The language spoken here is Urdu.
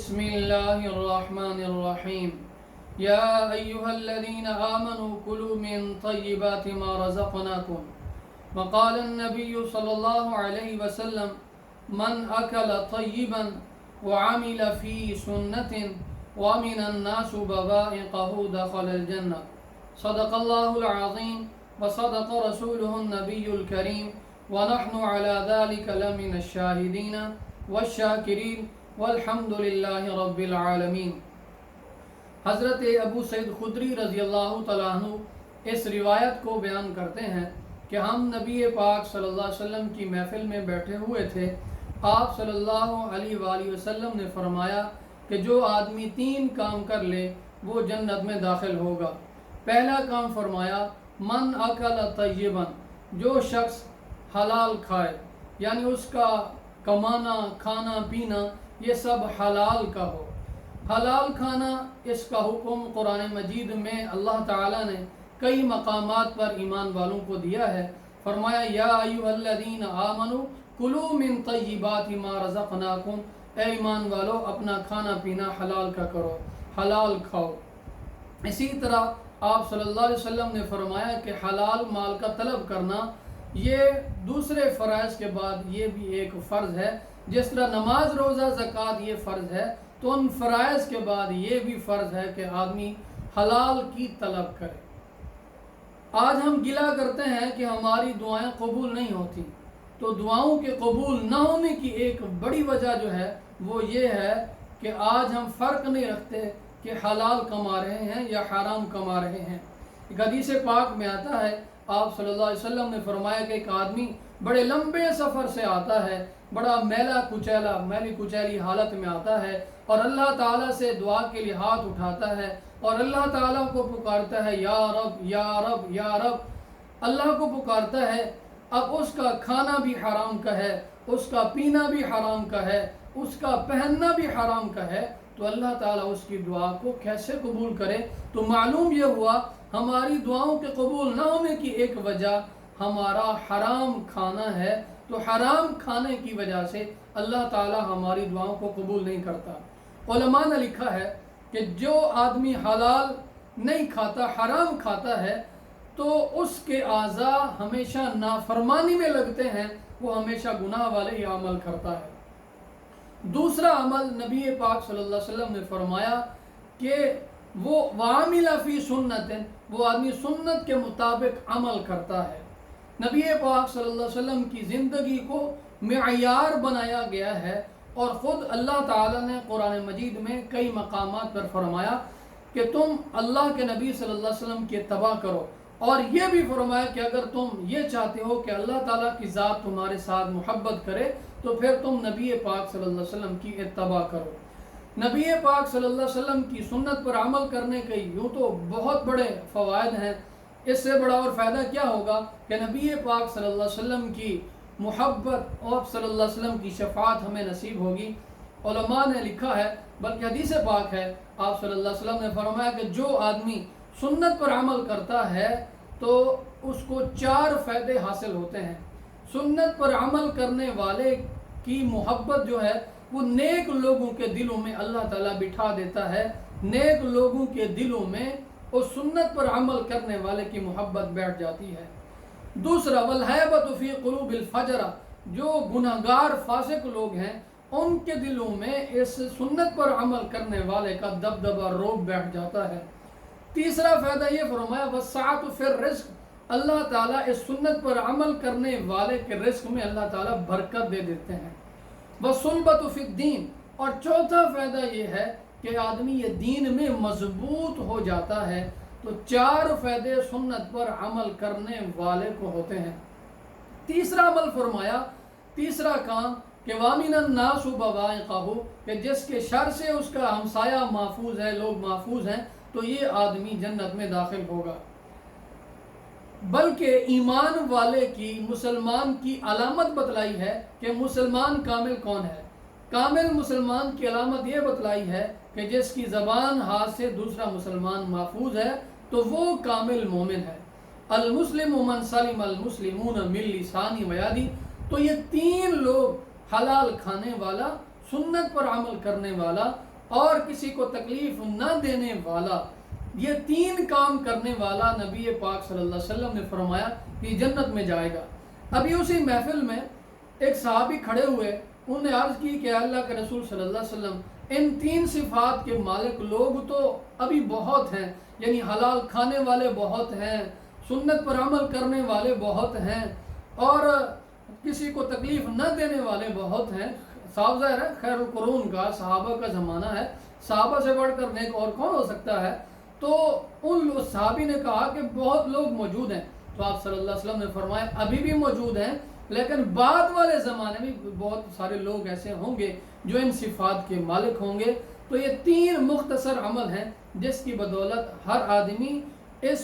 بسم الله الرحمن الرحيم يا أيها الذين آمنوا كلوا من طيبات ما رزقناكم وقال النبي صلى الله عليه وسلم من أكل طيبا وعمل في سنة ومن الناس بوائقه دخل الجنة صدق الله العظيم وصدق رسوله النبي الكريم ونحن على ذلك لمن الشاهدين والشاکرین والحمد للہ رب العالمین۔ حضرت ابو سعید خدری رضی اللہ تعالیٰ عنہ اس روایت کو بیان کرتے ہیں کہ ہم نبی پاک صلی اللہ علیہ وسلم کی محفل میں بیٹھے ہوئے تھے۔ آپ صلی اللہ علیہ وآلہ وسلم نے فرمایا کہ جو آدمی 3 کام کر لے وہ جنت میں داخل ہوگا۔ پہلا کام فرمایا من اکل طیبا، جو شخص حلال کھائے، یعنی اس کا کمانا کھانا پینا یہ سب حلال کا ہو۔ حلال کھانا اس کا حکم قرآن مجید میں اللہ تعالیٰ نے کئی مقامات پر ایمان والوں کو دیا ہے۔ فرمایا یا ایھا الذین آمنوا کلوا من طیبات ما رزقناکم، اے ایمان والو اپنا کھانا پینا حلال کا کرو، حلال کھاؤ۔ اسی طرح آپ صلی اللہ علیہ وسلم نے فرمایا کہ حلال مال کا طلب کرنا یہ دوسرے فرائض کے بعد یہ بھی ایک فرض ہے۔ جس طرح نماز روزہ زکوٰۃ یہ فرض ہے، تو ان فرائض کے بعد یہ بھی فرض ہے کہ آدمی حلال کی طلب کرے۔ آج ہم گلہ کرتے ہیں کہ ہماری دعائیں قبول نہیں ہوتی، تو دعاؤں کے قبول نہ ہونے کی ایک بڑی وجہ جو ہے وہ یہ ہے کہ آج ہم فرق نہیں رکھتے کہ حلال کما رہے ہیں یا حرام کما رہے ہیں۔ ایک حدیث پاک میں آتا ہے، آپ صلی اللہ علیہ وسلم نے فرمایا کہ ایک آدمی بڑے لمبے سفر سے آتا ہے، بڑا میلی کچیلی حالت میں آتا ہے، اور اللہ تعالیٰ سے دعا کے لیے ہاتھ اٹھاتا ہے اور اللہ تعالیٰ کو پکارتا ہے یا رب یا رب یا رب، اللہ کو پکارتا ہے۔ اب اس کا کھانا بھی حرام کا ہے، اس کا پینا بھی حرام کا ہے، اس کا پہننا بھی حرام کا ہے، تو اللہ تعالیٰ اس کی دعا کو کیسے قبول کرے؟ تو معلوم یہ ہوا ہماری دعاؤں کے قبول نہ ہونے کی ایک وجہ ہمارا حرام کھانا ہے۔ تو حرام کھانے کی وجہ سے اللہ تعالیٰ ہماری دعاؤں کو قبول نہیں کرتا۔ علماء نے لکھا ہے کہ جو آدمی حلال نہیں کھاتا، حرام کھاتا ہے، تو اس کے اعضاء ہمیشہ نافرمانی میں لگتے ہیں، وہ ہمیشہ گناہ والے ہی عمل کرتا ہے۔ دوسرا عمل نبی پاک صلی اللہ علیہ وسلم نے فرمایا کہ وہ وَعَمِلَ فِي سُنَّةٍ، وہ آدمی سنت کے مطابق عمل کرتا ہے۔ نبی پاک صلی اللہ علیہ وسلم کی زندگی کو معیار بنایا گیا ہے، اور خود اللہ تعالیٰ نے قرآن مجید میں کئی مقامات پر فرمایا کہ تم اللہ کے نبی صلی اللہ علیہ وسلم کی اتباع کرو، اور یہ بھی فرمایا کہ اگر تم یہ چاہتے ہو کہ اللہ تعالیٰ کی ذات تمہارے ساتھ محبت کرے تو پھر تم نبی پاک صلی اللہ علیہ وسلم کی اتباع کرو۔ نبی پاک صلی اللہ علیہ وسلم کی سنت پر عمل کرنے کے یوں تو بہت بڑے فوائد ہیں، اس سے بڑا اور فائدہ کیا ہوگا کہ نبی پاک صلی اللہ علیہ وسلم کی محبت اور صلی اللہ علیہ وسلم کی شفاعت ہمیں نصیب ہوگی۔ علماء نے لکھا ہے، بلکہ حدیث پاک ہے، آپ صلی اللہ علیہ وسلم نے فرمایا کہ جو آدمی سنت پر عمل کرتا ہے تو اس کو 4 فائدے حاصل ہوتے ہیں۔ سنت پر عمل کرنے والے کی محبت جو ہے وہ نیک لوگوں کے دلوں میں اللہ تعالیٰ بٹھا دیتا ہے، نیک لوگوں کے دلوں میں اس سنت پر عمل کرنے والے کی محبت بیٹھ جاتی ہے۔ دوسرا وَالْحَيْبَةُ فِي قُلُوبِ الْفَجَرَةِ، جو گناہگار فاسق لوگ ہیں ان کے دلوں میں اس سنت پر عمل کرنے والے کا دبدبہ روب بیٹھ جاتا ہے۔ تیسرا فائدہ یہ فرمایا وَالسَّعَةُ فِي الرِّزْقِ، اللہ تعالیٰ اس سنت پر عمل کرنے والے کے رزق میں اللہ تعالیٰ برکت دے دیتے ہیں۔ وَالصُّلْبَةُ فِي الدِّينِ، اور چوتھا فائدہ یہ ہے کہ آدمی یہ دین میں مضبوط ہو جاتا ہے۔ تو 4 فائدے سنت پر عمل کرنے والے کو ہوتے ہیں۔ تیسرا عمل فرمایا، تیسرا کام کہ وَمِنَ النَّاسُ بَوَائِقَهُ، کہ جس کے شر سے اس کا ہمسایہ محفوظ ہے، لوگ محفوظ ہیں، تو یہ آدمی جنت میں داخل ہوگا۔ بلکہ ایمان والے کی، مسلمان کی علامت بتلائی ہے کہ مسلمان کامل کون ہے۔ کامل مسلمان کی علامت یہ بتلائی ہے کہ جس کی زبان ہاتھ سے دوسرا مسلمان محفوظ ہے تو وہ کامل مومن ہے۔ المسلم من سلم المسلمون من لسانی و یدی، تو یہ 3 لوگ، حلال کھانے والا، سنت پر عمل کرنے والا اور کسی کو تکلیف نہ دینے والا، یہ 3 کام کرنے والا نبی پاک صلی اللہ علیہ وسلم نے فرمایا کہ جنت میں جائے گا۔ ابھی اسی محفل میں ایک صحابی کھڑے ہوئے، انہوں نے عرض کی کہ اللہ کے رسول صلی اللہ علیہ وسلم، ان 3 صفات کے مالک لوگ تو ابھی بہت ہیں، یعنی حلال کھانے والے بہت ہیں، سنت پر عمل کرنے والے بہت ہیں، اور کسی کو تکلیف نہ دینے والے بہت ہیں۔ صاف ظاہر ہے خیر القرون کا، صحابہ کا زمانہ ہے، صحابہ سے بڑھ کر نیک اور کون ہو سکتا ہے؟ تو ان صحابی نے کہا کہ بہت لوگ موجود ہیں، تو آپ صلی اللہ علیہ وسلم نے فرمایا ابھی بھی موجود ہیں، لیکن بعد والے زمانے میں بہت سارے لوگ ایسے ہوں گے جو ان صفات کے مالک ہوں گے۔ تو یہ 3 مختصر عمل ہیں جس کی بدولت ہر آدمی اس